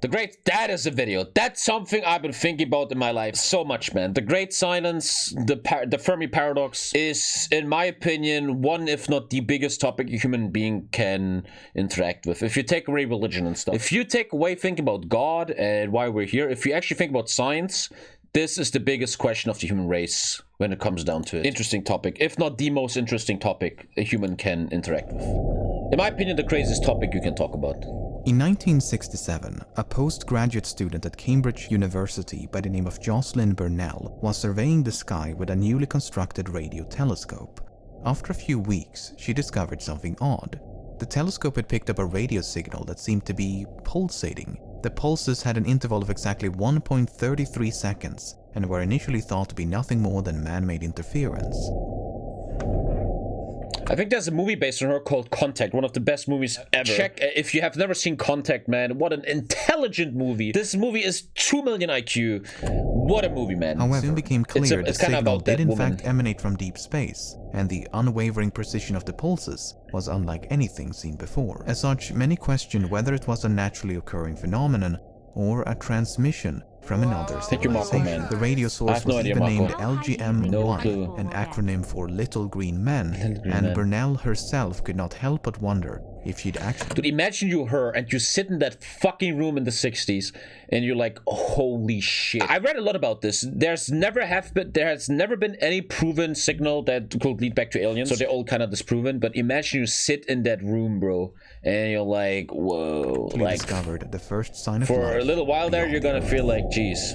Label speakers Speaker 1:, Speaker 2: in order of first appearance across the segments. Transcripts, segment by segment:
Speaker 1: That is a video. That's something I've been thinking about in my life so much, man. The Great Silence, the Fermi Paradox is, in my opinion, one if not the biggest topic a human being can interact with. If you take away religion and stuff. If you take away thinking about God and why we're here, if you actually think about science, this is the biggest question of the human race when it comes down to it. Interesting topic, if not the most interesting topic a human can interact with. In my opinion, the craziest topic you can talk about.
Speaker 2: In 1967, a postgraduate student at Cambridge University by the name of Jocelyn Burnell was surveying the sky with a newly constructed radio telescope. After a few weeks, she discovered something odd. The telescope had picked up a radio signal that seemed to be pulsating. The pulses had an interval of exactly 1.33 seconds and were initially thought to be nothing more than man-made interference.
Speaker 1: I think there's a movie based on her called Contact, one of the best movies ever. Check if you have never seen Contact, man. What an intelligent movie. This movie is 2 million IQ. What a movie, man.
Speaker 2: However, it soon became clear the signal did in fact emanate from deep space, and the unwavering precision of the pulses was unlike anything seen before. As such, many questioned whether it was a naturally occurring phenomenon or a transmission from another civilization. The radio source was even named LGM-1, an acronym for Little Green Men, and Burnell herself could not help but wonder if she'd actually...
Speaker 1: Dude, imagine you're her and you sit in that fucking room in the 60s and you're like, holy shit. I read a lot about this. There has never been any proven signal that could lead back to aliens, so they're all kind of disproven. But imagine you sit in that room, bro, and you're like, whoa. Like,
Speaker 2: discovered the first sign of
Speaker 1: for
Speaker 2: life
Speaker 1: a little while there, you're gonna feel like, geez.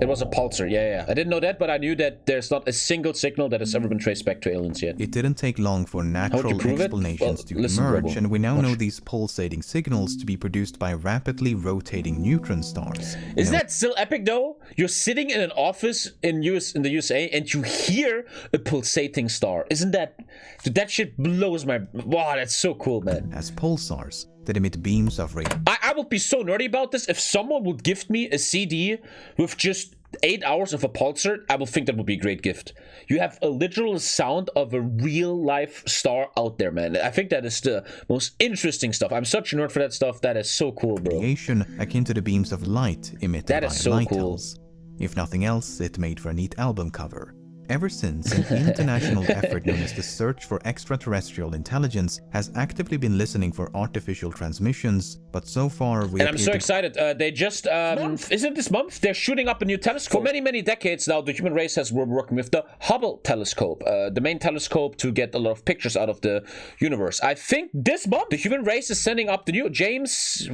Speaker 1: It was a pulsar, yeah. I didn't know that, but I knew that there's not a single signal that has ever been traced back to aliens yet.
Speaker 2: It didn't take long for natural explanations to emerge, and we now know these pulsating signals to be produced by rapidly rotating neutron stars.
Speaker 1: Isn't that still epic, though? You're sitting in an office in the USA, and you hear a pulsating star. Isn't that... Dude, that shit blows my... Wow, that's so cool, man.
Speaker 2: As pulsars that emit beams of radio.
Speaker 1: I would be so nerdy about this. If someone would gift me a CD with just 8 hours of a pulsar, I would think that would be a great gift. You have a literal sound of a real life star out there, man. I think that is the most interesting stuff. I'm such a nerd for that stuff. That is so cool, bro.
Speaker 2: Radiation akin to the beams of light emitted
Speaker 1: that
Speaker 2: by
Speaker 1: is so
Speaker 2: lighthouse.
Speaker 1: Cool.
Speaker 2: If nothing else, it made for a neat album cover. Ever since, an international effort known as the Search for Extraterrestrial Intelligence has actively been listening for artificial transmissions, but so far we...
Speaker 1: And I'm so excited. They just... isn't this month? They're shooting up a new telescope. For many, many decades now, the human race has been working with the Hubble telescope, the main telescope to get a lot of pictures out of the universe. I think this month, the human race is sending up the new James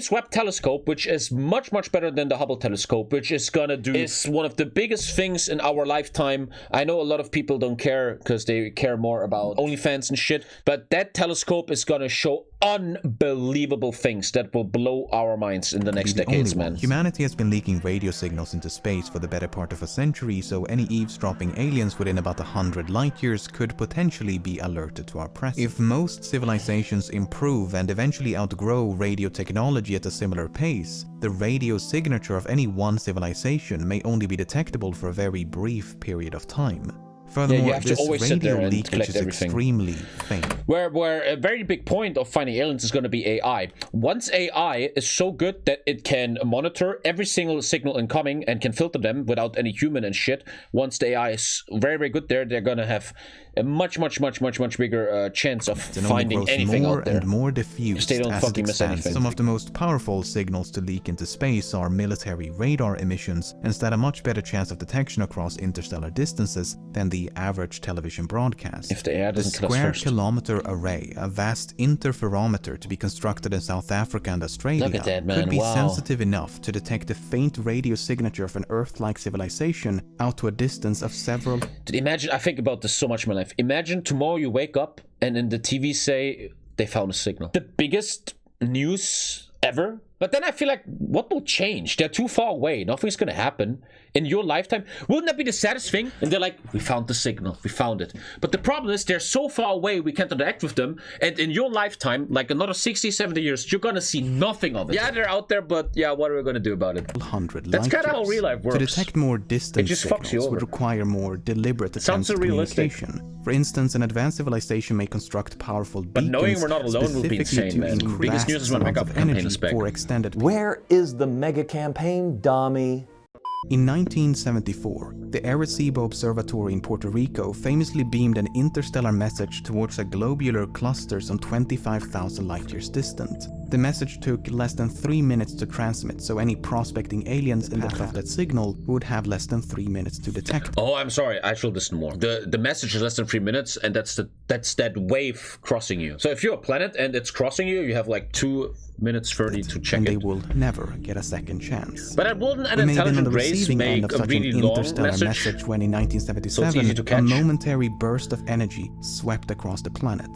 Speaker 1: Webb telescope, which is much, much better than the Hubble telescope, which is gonna do... is one of the biggest things in our lifetime. I know a lot of people don't care because they care more about OnlyFans and shit, but that telescope is gonna show unbelievable things that will blow our minds in the next decades, man.
Speaker 2: Humanity has been leaking radio signals into space for the better part of a century, so any eavesdropping aliens within about 100 light years could potentially be alerted to our presence. If most civilizations improve and eventually outgrow radio technology at a similar pace, the radio signature of any one civilization may only be detectable for a very brief period of time. Furthermore,
Speaker 1: you have to always sit there and collect everything.
Speaker 2: Extremely faint.
Speaker 1: Where a very big point of finding aliens is going to be AI. Once AI is so good that it can monitor every single signal incoming and can filter them without any human and shit, once the AI is very, very good there, they're going to have a much bigger chance of finding anything out there.
Speaker 2: And more diffused
Speaker 1: they don't fucking miss anything.
Speaker 2: Some of the most powerful signals to leak into space are military radar emissions, and stand a much better chance of detection across interstellar distances than the average television broadcast.
Speaker 1: If the air doesn't
Speaker 2: Square Kilometre Array, a vast interferometer to be constructed in South Africa and Australia,
Speaker 1: look at that, man.
Speaker 2: could be sensitive enough to detect a faint radio signature of an Earth-like civilization out to a distance of several...
Speaker 1: Dude, imagine, I think about this so much in my life. Imagine tomorrow you wake up and in the TV say they found a signal. The biggest news ever But then I feel like, what will change? They're too far away. Nothing's gonna happen in your lifetime. Wouldn't that be the saddest thing? And they're like, we found the signal. We found it. But the problem is they're so far away, we can't interact with them. And in your lifetime, like another 60, 70 years, you're gonna see nothing of it. Yeah, they're out there, but yeah, what are we gonna do about it?
Speaker 2: 100
Speaker 1: That's kind of how real life works.
Speaker 2: To detect more distant signals would require more deliberate attempts at communication. For instance, an advanced civilization may construct powerful beacons,
Speaker 1: but knowing we're not alone will be insane, man. Biggest news is when mega campaign is back.
Speaker 3: Where is the mega campaign, Dommy?
Speaker 2: In 1974, the Arecibo Observatory in Puerto Rico famously beamed an interstellar message towards a globular cluster some 25,000 light-years distant. The message took less than 3 minutes to transmit, so any prospecting aliens in the path of that signal would have less than 3 minutes to detect.
Speaker 1: Oh, I'm sorry, I should listen more. The message is less than 3 minutes, and that's that wave crossing you. So if you're a planet and it's crossing you, you have like 2 minutes 30 to check
Speaker 2: and
Speaker 1: it.
Speaker 2: they will never get a second chance.
Speaker 1: But wouldn't an intelligent race make a really long
Speaker 2: message when in 1977 a momentary burst of energy swept across the planet.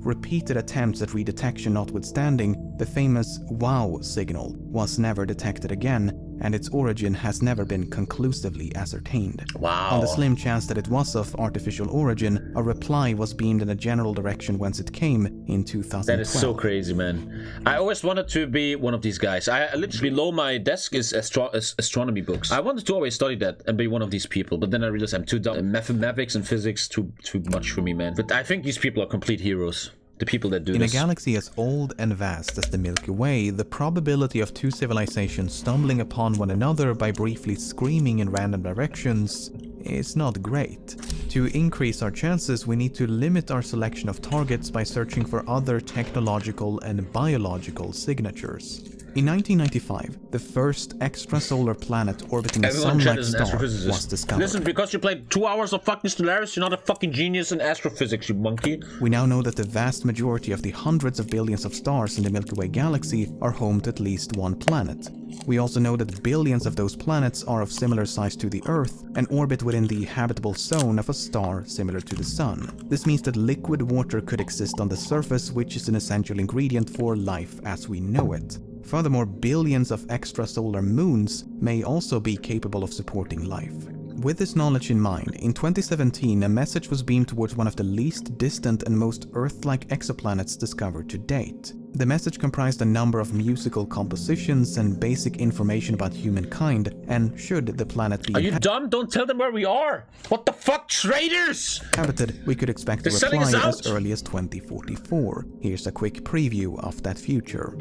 Speaker 2: Repeated attempts at redetection notwithstanding, the famous WOW signal was never detected again, and its origin has never been conclusively ascertained.
Speaker 1: Wow.
Speaker 2: On the slim chance that it was of artificial origin, a reply was beamed in a general direction whence it came in 2012.
Speaker 1: That is so crazy, man. I always wanted to be one of these guys. I literally below my desk is astronomy books. I wanted to always study that and be one of these people, but then I realized I'm too dumb. Mathematics and physics too much for me, man. But I think these people are complete heroes. The people that do this.
Speaker 2: In a galaxy as old and vast as the Milky Way, the probability of two civilizations stumbling upon one another by briefly screaming in random directions is not great. To increase our chances, we need to limit our selection of targets by searching for other technological and biological signatures. In 1995, the first extrasolar planet orbiting a sun-like star was discovered.
Speaker 1: Listen, because you played 2 hours of fucking Stellaris, you're not a fucking genius in astrophysics, you monkey.
Speaker 2: We now know that the vast majority of the hundreds of billions of stars in the Milky Way galaxy are home to at least one planet. We also know that billions of those planets are of similar size to the Earth and orbit within the habitable zone of a star similar to the Sun. This means that liquid water could exist on the surface, which is an essential ingredient for life as we know it. Furthermore, billions of extrasolar moons may also be capable of supporting life. With this knowledge in mind, in 2017 a message was beamed towards one of the least distant and most Earth-like exoplanets discovered to date. The message comprised a number of musical compositions and basic information about humankind, and should the planet be...
Speaker 1: Are you dumb? Don't tell them where we are! What the fuck, traitors!
Speaker 2: ...habited, we could expect a reply as early as 2044. Here's a quick preview of that future.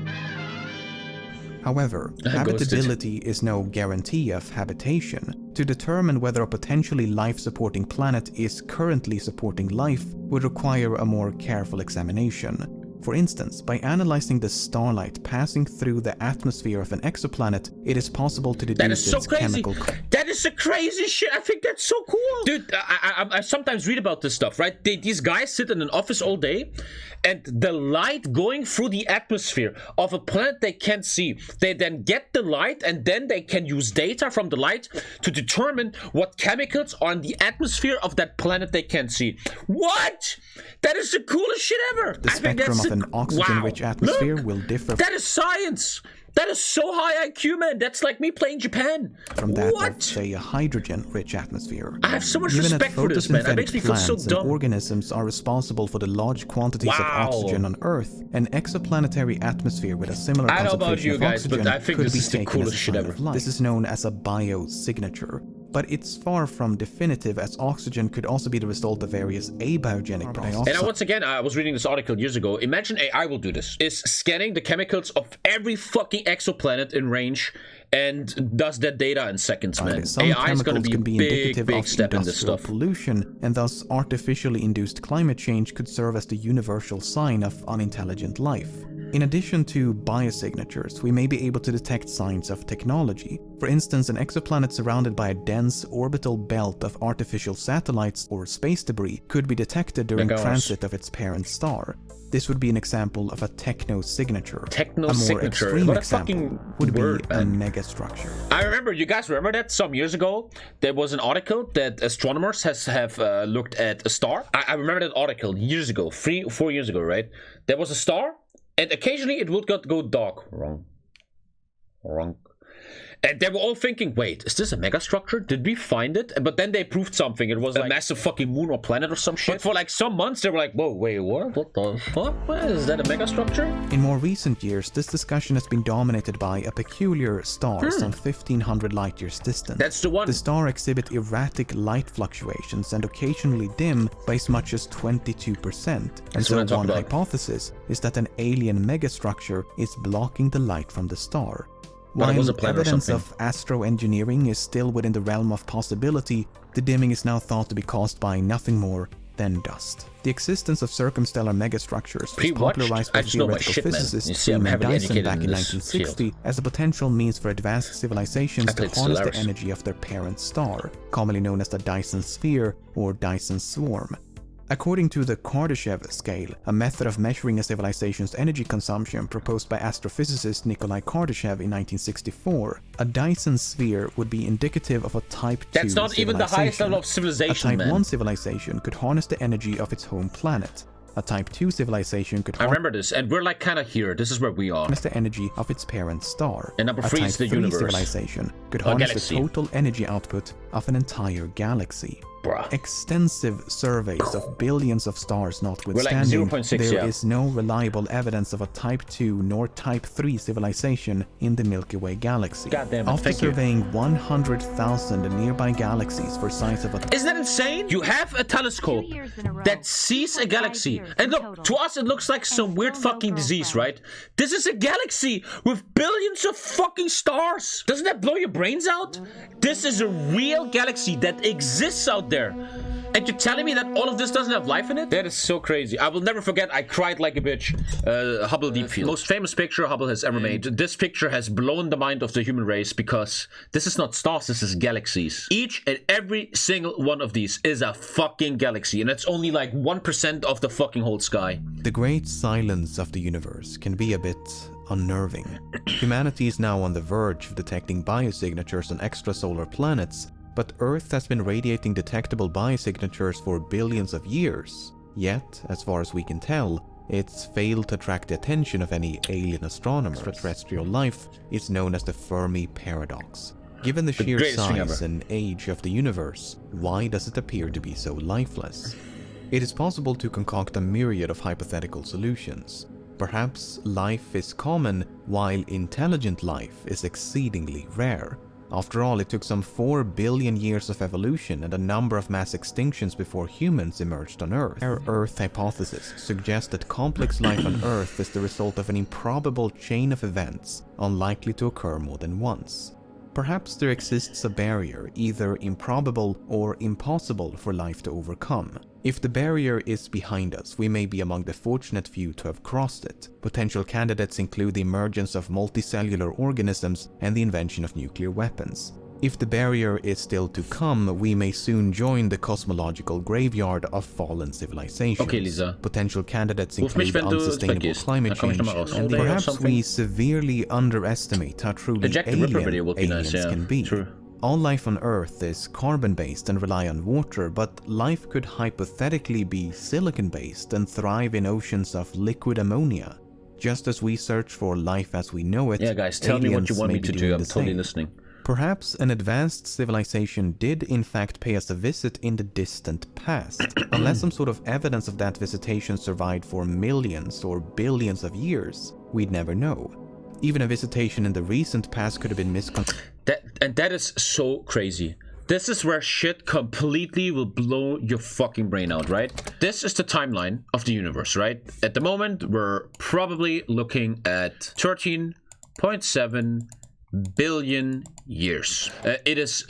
Speaker 2: However, habitability is no guarantee of habitation. To determine whether a potentially life-supporting planet is currently supporting life would require a more careful examination. For instance, by analyzing the starlight passing through the atmosphere of an exoplanet, it is possible to deduce its chemical...
Speaker 1: That is so crazy shit. I think that's so cool. Dude, I sometimes read about this stuff, right? These guys sit in an office all day, and the light going through the atmosphere of a planet they can't see, they then get the light, and then they can use data from the light to determine what chemicals are in the atmosphere of that planet they can't see. What? That is the coolest shit ever.
Speaker 2: The spectrum of an oxygen-rich atmosphere will differ.
Speaker 1: That is science. That is so high IQ, man. That's like me playing Japan.
Speaker 2: From that of, say, a hydrogen-rich atmosphere.
Speaker 1: I have so much respect for this, man. That makes me feel so dumb.
Speaker 2: Organisms are responsible for the large quantities of oxygen on Earth. An exoplanetary atmosphere with a similar concentration of oxygen could be taken as a sign of life. This is known as a biosignature. But it's far from definitive, as oxygen could also be the result of various abiogenic processes.
Speaker 1: And once again, I was reading this article years ago. Imagine AI will do this. It's scanning the chemicals of every fucking exoplanet in range and does that data in seconds, man. AI is going to be a big step in this stuff.
Speaker 2: Pollution, and thus artificially induced climate change could serve as the universal sign of unintelligent life. In addition to biosignatures, we may be able to detect signs of technology. For instance, an exoplanet surrounded by a dense orbital belt of artificial satellites or space debris could be detected during transit of its parent star. This would be an example of a technosignature.
Speaker 1: Technosignature.
Speaker 2: A more extreme example would be a megastructure.
Speaker 1: I remember, you guys remember that some years ago, there was an article that astronomers have looked at a star. I remember that article years ago, 4 years ago, right? There was a star, and occasionally it would go dark. Wrong. Wrong. And they were all thinking, wait, is this a megastructure? Did we find it? But then they proved something. It was like a massive fucking moon or planet or some shit. But for like some months, they were like, whoa, wait, what? What the fuck? What? Is that a megastructure?
Speaker 2: In more recent years, this discussion has been dominated by a peculiar star some 1500 light-years distant.
Speaker 1: That's the one.
Speaker 2: The star exhibits erratic light fluctuations and occasionally dim by as much as 22%. And so one hypothesis is that an alien megastructure is blocking the light from the star. While evidence of astro-engineering is still within the realm of possibility, the dimming is now thought to be caused by nothing more than dust. The existence of circumstellar megastructures was popularized by theoretical physicist Fermi Dyson back in 1960 as a potential means for advanced civilizations to harness the energy of their parent star, commonly known as the Dyson sphere or Dyson swarm. According to the Kardashev scale, a method of measuring a civilization's energy consumption proposed by astrophysicist Nikolai Kardashev in 1964, a Dyson sphere would be indicative of a Type 2
Speaker 1: That's not even the highest level of civilization,
Speaker 2: A Type 1 civilization could harness the energy of its home planet. A Type 2 civilization could
Speaker 1: I remember this, and we're like kind of here. This is where we are.
Speaker 2: Harness the energy of its parent star.
Speaker 1: And number 3 is the universe.
Speaker 2: A Type 3 civilization could harness the total energy output of an entire galaxy.
Speaker 1: Bruh.
Speaker 2: Extensive surveys of billions of stars notwithstanding,
Speaker 1: like
Speaker 2: there is no reliable evidence of a Type 2 nor Type 3 civilization in the Milky Way galaxy.
Speaker 1: Goddamn,
Speaker 2: after surveying 100,000 nearby galaxies for signs of a...
Speaker 1: Isn't that insane? You have a telescope that sees a galaxy. And look, to us it looks like some weird fucking disease, right? This is a galaxy with billions of fucking stars. Doesn't that blow your brains out? This is a real galaxy that exists out there. And you're telling me that all of this doesn't have life in it? That is so crazy. I will never forget, I cried like a bitch. Hubble Deep Field. Most famous picture Hubble has ever made. This picture has blown the mind of the human race because this is not stars, this is galaxies. Each and every single one of these is a fucking galaxy, and it's only like 1% of the fucking whole sky.
Speaker 2: The great silence of the universe can be a bit unnerving. Humanity is now on the verge of detecting biosignatures on extrasolar planets, but Earth has been radiating detectable biosignatures for billions of years. Yet, as far as we can tell, it's failed to attract the attention of any alien astronomers. Extraterrestrial life is known as the Fermi Paradox. Given the sheer size and age of the universe, why does it appear to be so lifeless? It is possible to concoct a myriad of hypothetical solutions. Perhaps life is common, while intelligent life is exceedingly rare. After all, it took some 4 billion years of evolution and a number of mass extinctions before humans emerged on Earth. Our Earth hypothesis suggests that complex life on Earth is the result of an improbable chain of events, unlikely to occur more than once. Perhaps there exists a barrier, either improbable or impossible for life to overcome. If the barrier is behind us, we may be among the fortunate few to have crossed it. Potential candidates include the emergence of multicellular organisms and the invention of nuclear weapons. If the barrier is still to come, we may soon join the cosmological graveyard of fallen civilizations.
Speaker 1: Okay, Lisa.
Speaker 2: Potential candidates include unsustainable climate change, and perhaps we severely underestimate how truly alien aliens can be.
Speaker 1: True.
Speaker 2: All life on Earth is carbon-based and rely on water, but life could hypothetically be silicon-based and thrive in oceans of liquid ammonia. Just as we search for life as we know it,
Speaker 1: yeah, guys, tell me what you want me to do. I'm totally listening.
Speaker 2: Perhaps an advanced civilization did in fact pay us a visit in the distant past, unless some sort of evidence of that visitation survived for millions or billions of years. We'd never know. Even a visitation in the recent past could have been misconstrued.
Speaker 1: That is so crazy. This is where shit completely will blow your fucking brain out, right? This is the timeline of the universe, right? At the moment, we're probably looking at 13.7 billion years. It is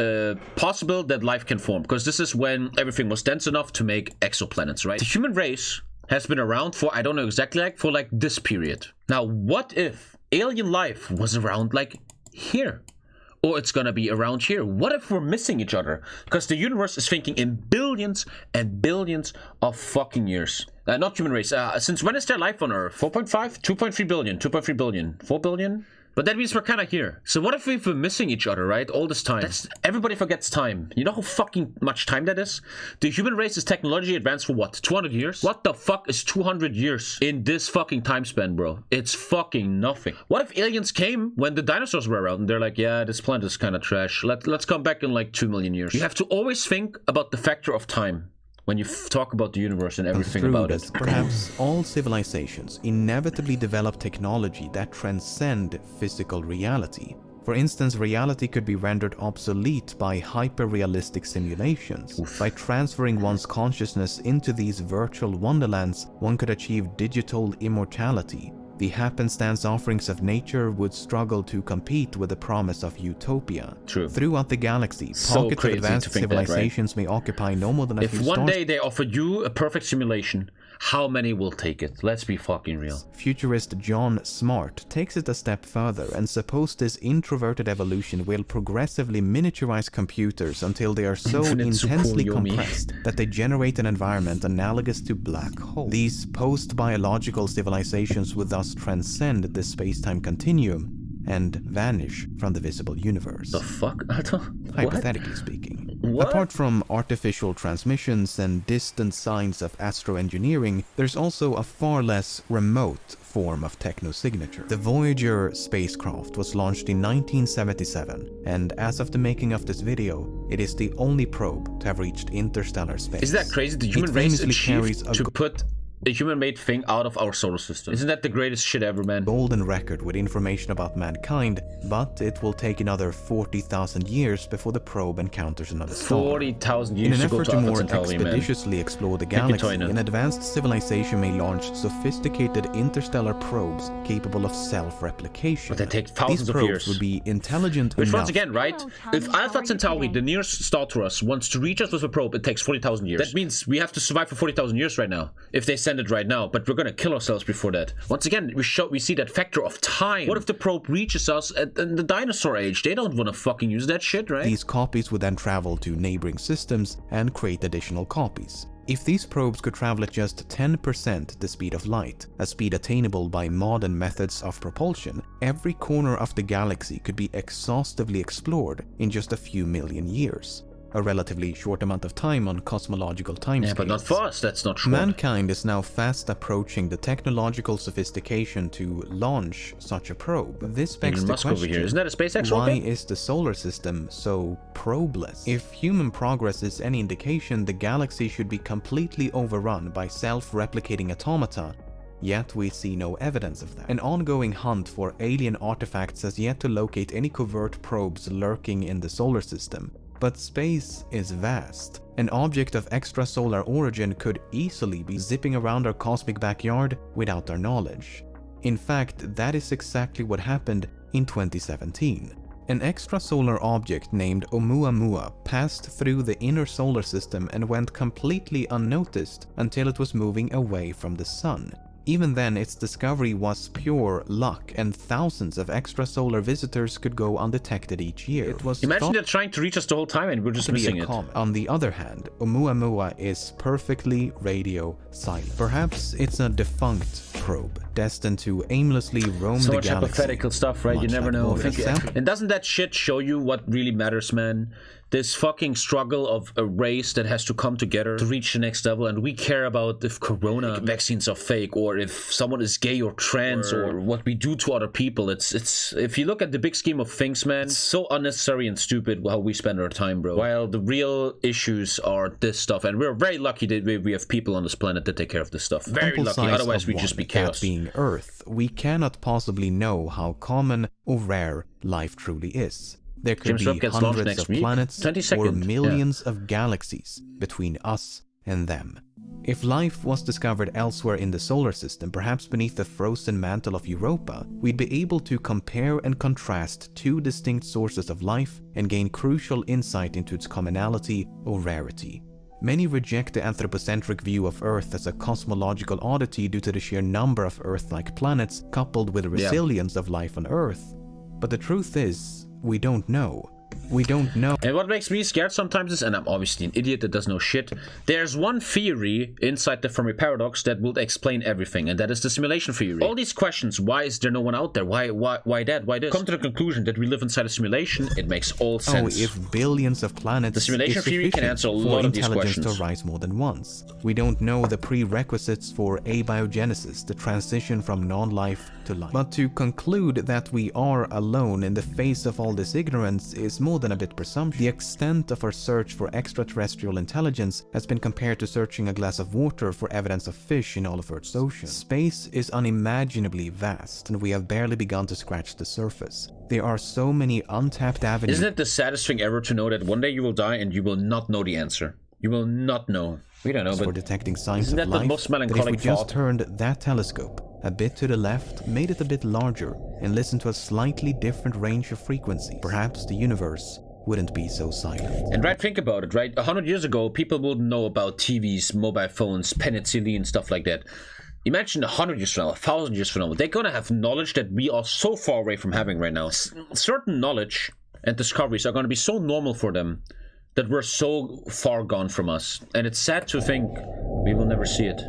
Speaker 1: possible that life can form, because this is when everything was dense enough to make exoplanets, right? The human race has been around for, I don't know exactly, like, for like this period. Now, what if alien life was around like here? Or it's gonna be around here. What if we're missing each other? Because the universe is thinking in billions and billions of fucking years. Not human race. Since when is there life on Earth? 4.5? 2.3 billion. 2.3 billion. 4 billion? But that means we're kind of here. So what if we've been missing each other, right? All this time. Everybody forgets time. You know how fucking much time that is? The human race is technology advanced for what? 200 years? What the fuck is 200 years in this fucking time span, bro? It's fucking nothing. What if aliens came when the dinosaurs were around and they're like, yeah, this planet is kind of trash. Let's come back in like 2 million years. You have to always think about the factor of time when you talk about the universe and everything about it.
Speaker 2: Perhaps all civilizations inevitably develop technology that transcend physical reality. For instance, reality could be rendered obsolete by hyper-realistic simulations. By transferring one's consciousness into these virtual wonderlands, one could achieve digital immortality. The happenstance offerings of nature would struggle to compete with the promise of utopia.
Speaker 1: True.
Speaker 2: Throughout the galaxy, pockets of advanced civilizations may occupy no more than a few stars.
Speaker 1: If one day they offered you a perfect simulation, how many will take it? Let's be fucking real.
Speaker 2: Futurist John Smart takes it a step further and supposes this introverted evolution will progressively miniaturize computers until they are so intensely compressed that they generate an environment analogous to black holes. These post-biological civilizations would thus transcend the space-time continuum and vanish from the visible universe.
Speaker 1: The fuck?
Speaker 2: Hypothetically speaking.
Speaker 1: What?
Speaker 2: Apart from artificial transmissions and distant signs of astroengineering, there's also a far less remote form of technosignature. The Voyager spacecraft was launched in 1977, and as of the making of this video, it is the only probe to have reached interstellar space.
Speaker 1: Isn't that crazy? The human race achieved to put a human-made thing out of our solar system. Isn't that the greatest shit ever, man?
Speaker 2: Golden record with information about mankind, but it will take another 40,000 years before the probe encounters another star.
Speaker 1: 40,000 years
Speaker 2: in an
Speaker 1: to go
Speaker 2: effort
Speaker 1: to
Speaker 2: more
Speaker 1: Centauri,
Speaker 2: expeditiously explore the galaxy, an advanced civilization may launch sophisticated interstellar probes capable of self-replication.
Speaker 1: But they take thousands of
Speaker 2: probes
Speaker 1: years.
Speaker 2: Would be intelligent
Speaker 1: Which
Speaker 2: enough.
Speaker 1: once again, right? If Alpha Centauri, the nearest star to us, wants to reach us with a probe, it takes 40,000 years. That means we have to survive for 40,000 years right now. If they send it right now, but we're gonna kill ourselves before that. Once again, we see that factor of time. What if the probe reaches us in the dinosaur age? They don't want to fucking use that shit, right?
Speaker 2: These copies would then travel to neighboring systems and create additional copies. If these probes could travel at just 10% the speed of light, a speed attainable by modern methods of propulsion, every corner of the galaxy could be exhaustively explored in just a few million years. A relatively short amount of time on cosmological timescales.
Speaker 1: Yeah, but not for us, that's not short.
Speaker 2: Mankind is now fast approaching the technological sophistication to launch such a probe. This begs the question,
Speaker 1: over here. Isn't that a SpaceX
Speaker 2: why
Speaker 1: rocket?
Speaker 2: is the solar system so probeless? If human progress is any indication, the galaxy should be completely overrun by self-replicating automata, yet we see no evidence of that. An ongoing hunt for alien artifacts has yet to locate any covert probes lurking in the solar system. But space is vast. An object of extrasolar origin could easily be zipping around our cosmic backyard without our knowledge. In fact, that is exactly what happened in 2017. An extrasolar object named Oumuamua passed through the inner solar system and went completely unnoticed until it was moving away from the sun. Even then, its discovery was pure luck, and thousands of extrasolar visitors could go undetected each year. It was
Speaker 1: Imagine they're trying to reach us the whole time and we're just missing it.
Speaker 2: On the other hand, Oumuamua is perfectly radio silent. Perhaps it's a defunct probe, destined to aimlessly roam the galaxy.
Speaker 1: So much hypothetical stuff, right? You never know. And doesn't that shit show you what really matters, man? This fucking struggle of a race that has to come together to reach the next level, and we care about if corona vaccines are fake, or if someone is gay or trans, or what we do to other people. It's if you look at the big scheme of things, man, it's so unnecessary and stupid how we spend our time, bro. While the real issues are this stuff, and we're very lucky that we have people on this planet that take care of this stuff. Very lucky, otherwise we'd just be chaos.
Speaker 2: That being Earth, we cannot possibly know how common or rare life truly is. There could be hundreds of planets or millions of galaxies between us and them. If life was discovered elsewhere in the solar system, perhaps beneath the frozen mantle of Europa, we'd be able to compare and contrast two distinct sources of life and gain crucial insight into its commonality or rarity. Many reject the anthropocentric view of Earth as a cosmological oddity due to the sheer number of Earth-like planets coupled with the resilience of life on Earth. But the truth is, we don't know. We don't know.
Speaker 1: And what makes me scared sometimes is, and I'm obviously an idiot that does no shit, there's one theory inside the Fermi Paradox that will explain everything, and that is the simulation theory. All these questions, why is there no one out there? Why that? Why this? Come to the conclusion that we live inside a simulation, it makes all sense.
Speaker 2: Oh, if billions of planets
Speaker 1: the simulation theory can answer a lot of these questions.
Speaker 2: To rise more than once. We don't know the prerequisites for abiogenesis, the transition from non-life to life. But to conclude that we are alone in the face of all this ignorance is more than a bit presumptuous. The extent of our search for extraterrestrial intelligence has been compared to searching a glass of water for evidence of fish in all of Earth's oceans. Space is unimaginably vast, and we have barely begun to scratch the surface. There are so many untapped avenues.
Speaker 1: Isn't it the saddest thing ever to know that one day you will die and you will not know the answer? You will not know. We don't know, but
Speaker 2: for detecting signs
Speaker 1: isn't
Speaker 2: of
Speaker 1: that
Speaker 2: life,
Speaker 1: the most
Speaker 2: that if
Speaker 1: melancholic
Speaker 2: we just
Speaker 1: thought?
Speaker 2: turned that telescope a bit to the left, made it a bit larger, and listened to a slightly different range of frequencies, perhaps the universe wouldn't be so silent.
Speaker 1: And think about it, right? 100 years ago, people wouldn't know about TVs, mobile phones, penicillin, stuff like that. Imagine 100 years from now, 1,000 years from now, they're gonna have knowledge that we are so far away from having right now. Certain knowledge and discoveries are gonna be so normal for them that we're so far gone from us. And it's sad to think we will never see it.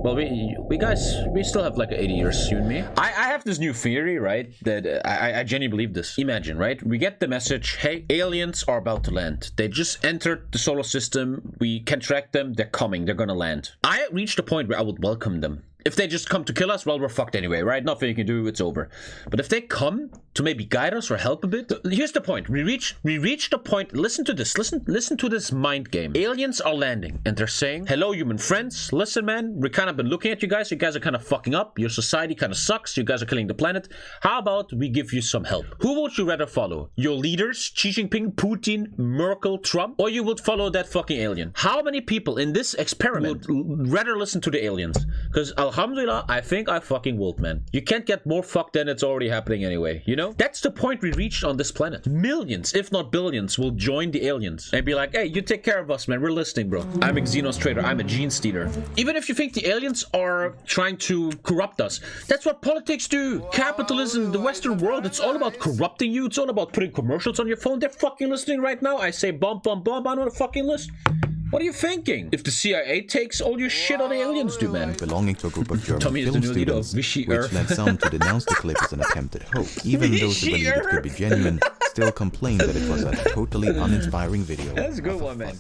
Speaker 1: Well, we guys, we still have like 80 years, you and me. I have this new theory, right, that I genuinely believe this. Imagine, right, we get the message, hey, aliens are about to land. They just entered the solar system. We can track them. They're coming. They're gonna land. I reached a point where I would welcome them. If they just come to kill us, well, we're fucked anyway, right? Nothing you can do, it's over. But if they come to maybe guide us or help a bit, here's the point. We reach the point. Listen to this. Listen to this mind game. Aliens are landing, and they're saying, hello, human friends. Listen, man, we kind of been looking at you guys. You guys are kind of fucking up. Your society kind of sucks. You guys are killing the planet. How about we give you some help? Who would you rather follow? Your leaders, Xi Jinping, Putin, Merkel, Trump? Or you would follow that fucking alien? How many people in this experiment would rather listen to the aliens? Because alhamdulillah, I think I fucking would, man. You can't get more fucked than it's already happening anyway, you know? That's the point we reached on this planet. Millions, if not billions, will join the aliens and be like, hey, you take care of us, man. We're listening, bro. I'm a Xenos trader. I'm a gene stealer. Even if you think the aliens are trying to corrupt us, that's what politics do. Capitalism, the Western world, it's all about corrupting you. It's all about putting commercials on your phone. They're fucking listening right now. I say bomb, bomb, bomb on a fucking list. What are you thinking? If the CIA takes all your shit, all the aliens do, man.
Speaker 2: Belonging to a group of German
Speaker 1: Tommy
Speaker 2: film students, which led some to denounce the clip as an attempted hoax. Even those who believed it could be genuine still complained that it was a totally uninspiring video.
Speaker 1: That's a good one, man.